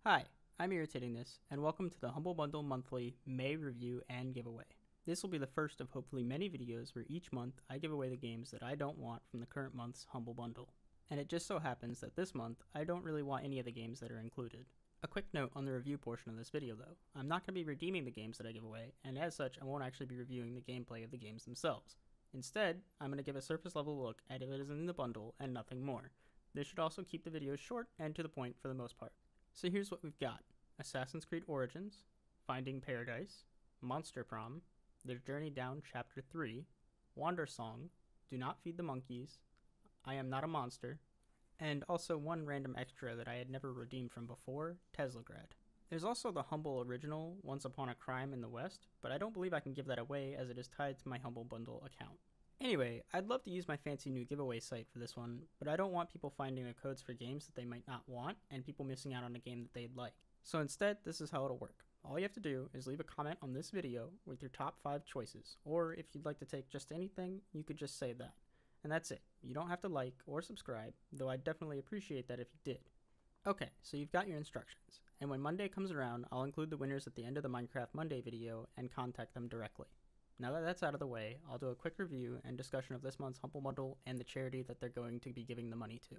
Hi, I'm Irritating This, and welcome to the Humble Bundle Monthly May Review and Giveaway. This will be the first of hopefully many videos where each month I give away the games that I don't want from the current month's Humble Bundle. And it just so happens that this month, I don't really want any of the games that are included. A quick note on the review portion of this video though, I'm not going to be redeeming the games that I give away, and as such I won't actually be reviewing the gameplay of the games themselves. Instead, I'm going to give a surface level look at what is in the bundle and nothing more. This should also keep the videos short and to the point for the most part. So here's what we've got: Assassin's Creed Origins, Finding Paradise, Monster Prom, The Journey Down Chapter 3, Wander Song, Do Not Feed the Monkeys, I Am Not a Monster, and also one random extra that I had never redeemed from before, Teslagrad. There's also the Humble Original, Once Upon a Crime in the West, but I don't believe I can give that away as it is tied to my Humble Bundle account. Anyway, I'd love to use my fancy new giveaway site for this one, but I don't want people finding the codes for games that they might not want and people missing out on a game that they'd like. So instead, this is how it'll work. All you have to do is leave a comment on this video with your top 5 choices, or if you'd like to take just anything, you could just say that. And that's it. You don't have to like or subscribe, though I'd definitely appreciate that if you did. Okay, so you've got your instructions, and when Monday comes around, I'll include the winners at the end of the Minecraft Monday video and contact them directly. Now that that's out of the way, I'll do a quick review and discussion of this month's Humble Bundle and the charity that they're going to be giving the money to.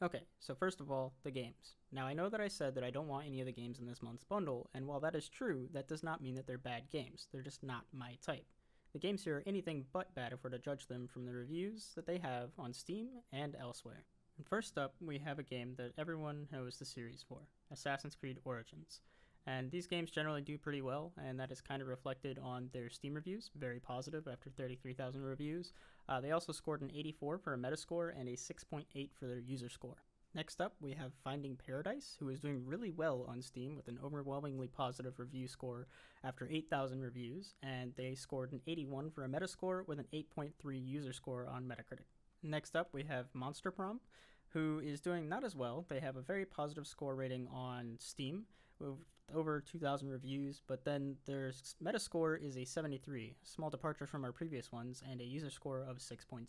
Okay, so first of all, the games. Now I know that I said that I don't want any of the games in this month's bundle, and while that is true, that does not mean that they're bad games. They're just not my type. The games here are anything but bad if we're to judge them from the reviews that they have on Steam and elsewhere. And first up, we have a game that everyone knows the series for, Assassin's Creed Origins. And these games generally do pretty well, and that is kind of reflected on their Steam reviews, very positive after 33,000 reviews. They also scored an 84 for a Metascore and a 6.8 for their user score. Next up, we have Finding Paradise, who is doing really well on Steam with an overwhelmingly positive review score after 8,000 reviews, and they scored an 81 for a Metascore with an 8.3 user score on Metacritic. Next up, we have Monster Prom, who is doing not as well. They have a very positive score rating on Steam, with over 2,000 reviews, but then their Metascore is a 73, a small departure from our previous ones, and a user score of 6.6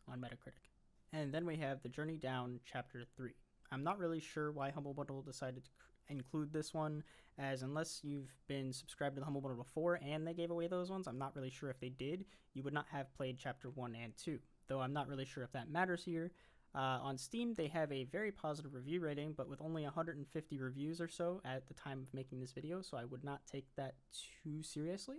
on Metacritic. And then we have The Journey Down Chapter 3. I'm not really sure why Humble Bundle decided to include this one, as unless you've been subscribed to the Humble Bundle before and they gave away those ones, I'm not really sure if they did, you would not have played Chapter 1 and 2, though I'm not really sure if that matters here. On Steam, they have a very positive review rating, but with only 150 reviews or so at the time of making this video, so I would not take that too seriously,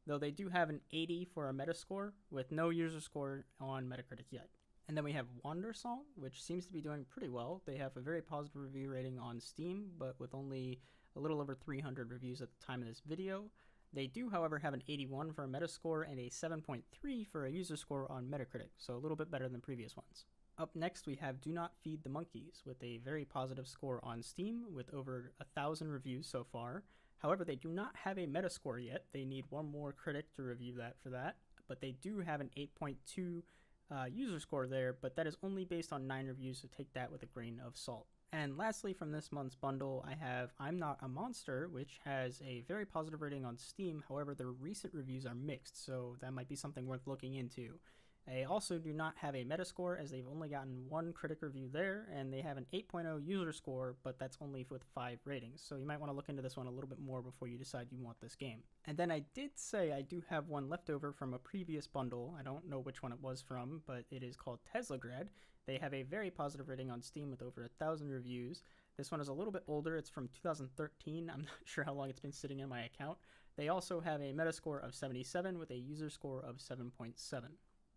though they do have an 80 for a Metascore with no user score on Metacritic yet. And then we have Wander Song, which seems to be doing pretty well. They have a very positive review rating on Steam, but with only a little over 300 reviews at the time of this video. They do, however, have an 81 for a Metascore and a 7.3 for a user score on Metacritic, so a little bit better than previous ones. Up next, we have Do Not Feed the Monkeys, with a very positive score on Steam, with over 1,000 reviews so far. However, they do not have a Metascore yet. They need one more critic to review that for that, but they do have an 8.2 user score there, but that is only based on 9 reviews, so take that with a grain of salt. And lastly, from this month's bundle, I have I'm Not a Monster, which has a very positive rating on Steam. However, their recent reviews are mixed, so that might be something worth looking into. They also do not have a Metascore, as they've only gotten one critic review there, and they have an 8.0 user score, but that's only with 5 ratings, so you might want to look into this one a little bit more before you decide you want this game. And then I did say I do have one left over from a previous bundle. I don't know which one it was from, but it is called Teslagrad. They have a very positive rating on Steam with over 1,000 reviews. This one is a little bit older. It's from 2013. I'm not sure how long it's been sitting in my account. They also have a Metascore of 77 with a user score of 7.7.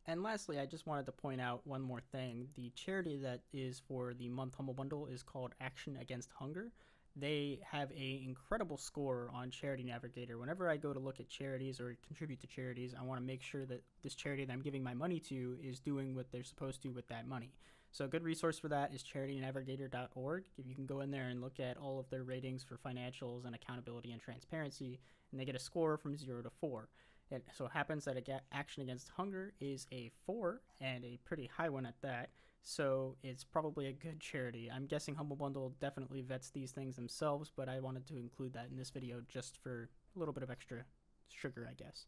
And lastly, I just wanted to point out one more thing. The charity that is for the month Humble Bundle is called Action Against Hunger. They have an incredible score on CharityNavigator. Whenever I go to look at charities or contribute to charities, I want to make sure that this charity that I'm giving my money to is doing what they're supposed to with that money. So a good resource for that is CharityNavigator.org. If you can go in there and look at all of their ratings for financials and accountability and transparency, and they get a score from 0 to 4. It so happens that Action Against Hunger is a 4, and a pretty high one at that, so it's probably a good charity. I'm guessing Humble Bundle definitely vets these things themselves, but I wanted to include that in this video just for a little bit of extra sugar, I guess.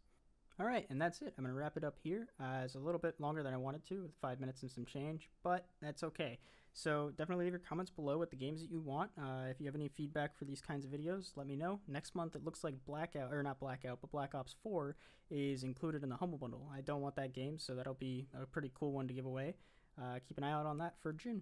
Alright, and that's it. I'm going to wrap it up here. It's a little bit longer than I wanted to, with 5 minutes and some change, but that's okay. So definitely leave your comments below with the games that you want. If you have any feedback for these kinds of videos, let me know. Next month it looks like Black Ops 4 is included in the Humble Bundle. I don't want that game, so that'll be a pretty cool one to give away. Keep an eye out on that for June.